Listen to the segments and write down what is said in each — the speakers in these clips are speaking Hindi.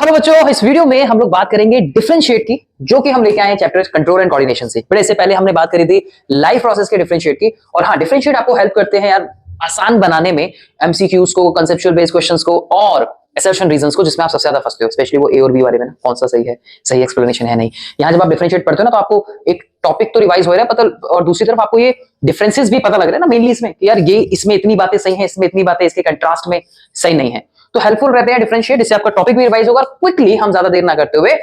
हेलो बच्चों, इस वीडियो में हम लोग बात करेंगे डिफरेंशिएट की, जो कि हम लेके आए हैं चैप्टर कंट्रोल एंड कोऑर्डिनेशन से। बट इससे पहले हमने बात करी थी लाइव प्रोसेस के डिफरेंशिएट की। और हाँ, डिफरेंशिएट आपको हेल्प करते हैं यार आसान बनाने में एमसीक्यूज को, कंसेप्चुअल बेस्ड क्वेश्चंस को और असर्शन रीजंस को, जिसमें आप सबसे ज्यादा फंसते हो, स्पेशली वो ए और बी वाले में ना, कौन सा सही है, सही एक्सप्लेनेशन है नहीं। यहाँ जब आप डिफरेंशिएट पढ़ते हो ना, तो आपको एक टॉपिक तो रिवाइज हो रहा है पता, और दूसरी तरफ आपको ये डिफरेंसेस भी पता लग रहे हैं ना मेनली इसमें, कि यार ये इसमें इतनी बातें सही हैं, इसमें इतनी बातें इसके कंट्रास्ट में सही नहीं है। तो हेल्पफुल रहते हैं डिफरेंशिएट, इससे आपका टॉपिक भी रिवाइज होगा। क्विकली हम ज्यादा देर ना करते हुए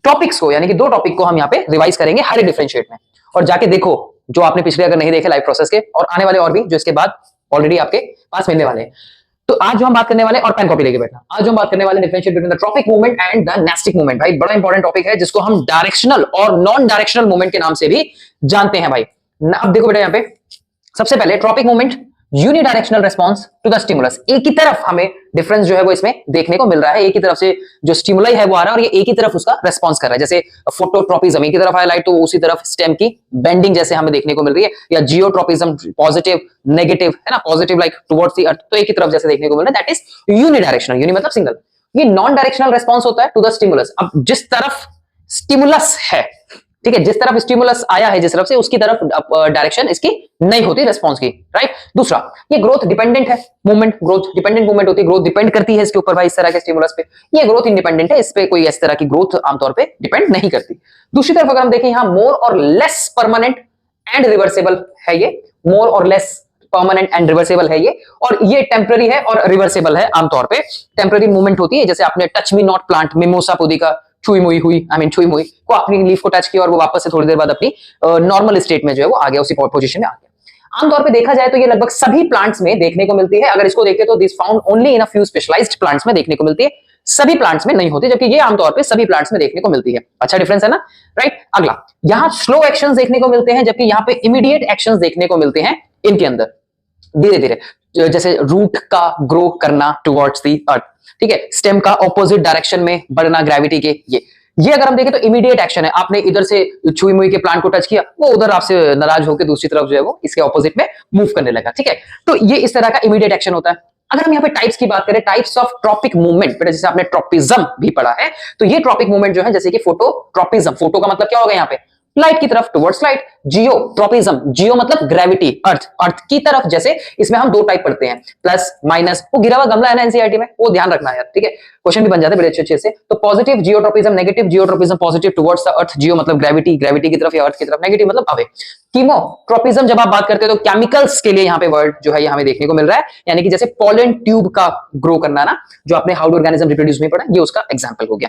टॉपिक्स को, यानी कि दो टॉपिक को हम यहाँ पे रिवाइज करेंगे हर एक डिफरेंशिएट में। और जाके देखो जो आपने पिछले अगर नहीं देखे लाइव प्रोसेस के, और आने वाले और भी जो इसके बाद ऑलरेडी आपके पास मिलने वाले हैं। तो आज जो हम बात करने वाले हैं, और पेन कॉपी लेके बैठना, आज जो हम बात करने वाले differentiate between the tropic movement and the nastic movement. भाई बड़ा इंपॉर्टेंट टॉपिक है, जिसको हम डायरेक्शनल और नॉन डायरेक्शनल मूवमेंट के नाम से भी जानते हैं भाई। अब देखो बेटा, यहाँ पे सबसे पहले tropic movement, unidirectional response to the stimulus. एक ही तरफ हमें डिफरेंस जो है वो इसमें देखने को मिल रहा है। एक ही तरफ से जो स्टिमुलाई है वो आ रहा है, और ये एक ही तरफ उसका रिस्पांस कर रहा है। जैसे फोटोट्रोपिज्म एक ही तरफ हाईलाइट, तो उसी तरफ स्टेम की बेंडिंग जैसे हमें देखने को मिल रही है, या जियोट्रोपिज्म पॉजिटिव नेगेटिव है ना, पॉजिटिव लाइक टुवर्ड्स द अर्थ, तो एक ही तरफ जैसे देखने को मिल रहा है, दैट इज यूनिडायरेक्शनल। यूनि मतलब सिंगल। ये नॉन डायरेक्शनल रिस्पांस होता है टू द स्टिमुलस। अब जिस तरफ स्टिमुलस है, ठीक है, जिस तरफ स्टिमुलस आया है, जिस तरफ से, उसकी तरफ डायरेक्शन इसकी नहीं होती रिस्पांस की, राइट। दूसरा, ये ग्रोथ डिपेंडेंट है मूवमेंट, ग्रोथ डिपेंडेंट मूवमेंट होती है, ग्रोथ डिपेंड करती है इसके ऊपर भाई, इस तरह के स्टिमुलस पे। ये ग्रोथ इंडिपेंडेंट है, इस पे कोई इस तरह की ग्रोथ आमतौर पे डिपेंड नहीं करती। दूसरी तरफ अगर हम देखें, यहां मोर और लेस परमानेंट एंड रिवर्सेबल है, ये मोर और लेस परमानेंट एंड रिवर्सेबल है ये, और ये टेम्पररी है और रिवर्सेबल है। आमतौर पे टेम्पररी मूवमेंट होती है, जैसे आपने touch me not plant, mimosa pudica मुई हुई, छुई मुई को अपनी लीफ को टच किया और वो वापस से थोड़ी देर बाद अपनी नॉर्मल स्टेट में जो है वो आ गया, उसी पोजीशन में आ गया। आमतौर पे देखा जाए तो ये लगभग सभी प्लांट्स में देखने को मिलती है। अगर इसको देखें तो this found only in a few specialised plants में देखने को मिलती है, सभी प्लांट्स में नहीं होती, जबकि ये आमतौर पे सभी प्लांट्स में देखने को मिलती है। अच्छा डिफरेंस है ना, राइट। अगला, यहां स्लो एक्शंस देखने को मिलते हैं, जबकि यहां पे इमीडिएट एक्शंस देखने को मिलते हैं इनके अंदर, धीरे धीरे, जैसे रूट का ग्रो करना टुवर्ड्स द अर्थ, ठीक है, स्टेम का ऑपोजिट डायरेक्शन में बढ़ना ग्रेविटी के, ये अगर हम देखें तो इमीडिएट एक्शन है। आपने इधर से छुई मुई के प्लांट को टच किया, वो उधर आपसे नाराज होकर दूसरी तरफ जो है वो इसके ऑपोजिट में मूव करने लगा, ठीक है। तो ये इस तरह का इमीडिएट एक्शन होता है। अगर हम यहाँ पे टाइप्स की बात करें, टाइप्स ऑफ ट्रॉपिक मूवमेंट, जैसे आपने ट्रॉपिज्म भी पढ़ा है, तो ये ट्रॉपिक मूवमेंट जो है, जैसे कि फोटोट्रॉपिज्म, फोटो का मतलब क्या होगा यहाँ पे, लाइट की तरफ, टुवर्ड्स लाइट। जियोट्रोपिज्म, जियो मतलब ग्रेविटी, अर्थ, अर्थ की तरफ। जैसे इसमें हम दो टाइप पढ़ते हैं, प्लस माइनस, वो गिरा हुआ गमला है ना एनसीईआरटी में, वो ध्यान रखना है यार, ठीक है, क्वेश्चन भी बन जाते हैं बड़े अच्छे से। तो positive geotropism, negative geotropism, positive towards the earth, geo मतलब ग्रेविटी, ग्रेविटी की तरफ या अर्थ की तरफ, नेगेटिव मतलब अवे। कीमोट्रोपिज्म जब आप बात करते हैं तो केमिकल्स के लिए यहाँ पे वर्ड जो है ये हमें देखने को मिल रहा है, यानी कि जैसे पोलन ट्यूब का ग्रो करना ना, जो आपने हाउ डू ऑर्गेनिज्म रिप्रोड्यूस में पढ़ा, ये उसका एग्जांपल हो गया।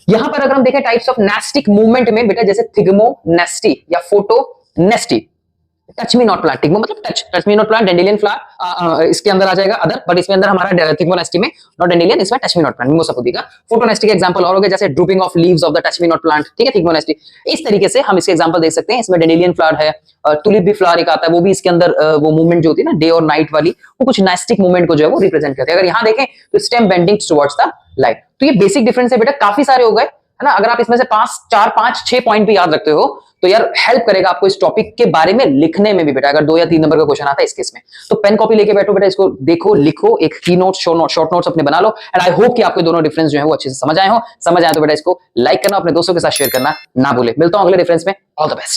यहां पर अगर हम देखें टाइप्स ऑफ नेस्टिक मूवमेंट में बेटा, जैसे थिग्मोनेस्टी या photonasty, touch me not plant, thigmo मतलब touch me not plant, dandelion flower इसके अंदर आ जाएगा अदर, बट इसमें अंदर हमारा थिग्मोनेस्टी में नॉट डेंडेलियन, इसमें touch me not plant, mimosa pudica. Photonasty के एग्जांपल और हो गए, जैसे drooping of leaves of the touch me not plant, ठीक है, थिग्मोनेस्टी। इस तरीके से हम इसके एग्जांपल देख सकते हैं। इसमें डेंडेलियन फ्लावर है, टुलिप भी फ्लावर एक आता है, वो भी इसके अंदर वो मूवमेंट जो होती है ना डे और नाइट वाली, वो कुछ नेस्टिक मूवमेंट को जो है वो रिप्रेजेंट करते हैं। अगर यहां देखें तो stem bending towards the light. तो ये बेसिक डिफरेंस है बेटा, काफी सारे हो गए, है ना। अगर आप इसमें से 4, 5, 6 पॉइंट भी याद रखते हो तो यार हेल्प करेगा आपको इस टॉपिक के बारे में लिखने में भी बेटा। अगर 2 या 3 नंबर का क्वेश्चन आता है इस केस में, तो पेन कॉपी लेके बैठो बेटा, इसको देखो, लिखो, एक की नोट, शॉर्ट नोट्स अपने बना लो। एंड आई होप कि आपको दोनों डिफरेंस जो है वो अच्छे से समझ आए हो। समझ आए तो बेटा इसको लाइक करना, अपने दोस्तों के साथ शेयर करना ना भूले। मिलता हूं अगले डिफरेंस में, ऑल द बेस्ट।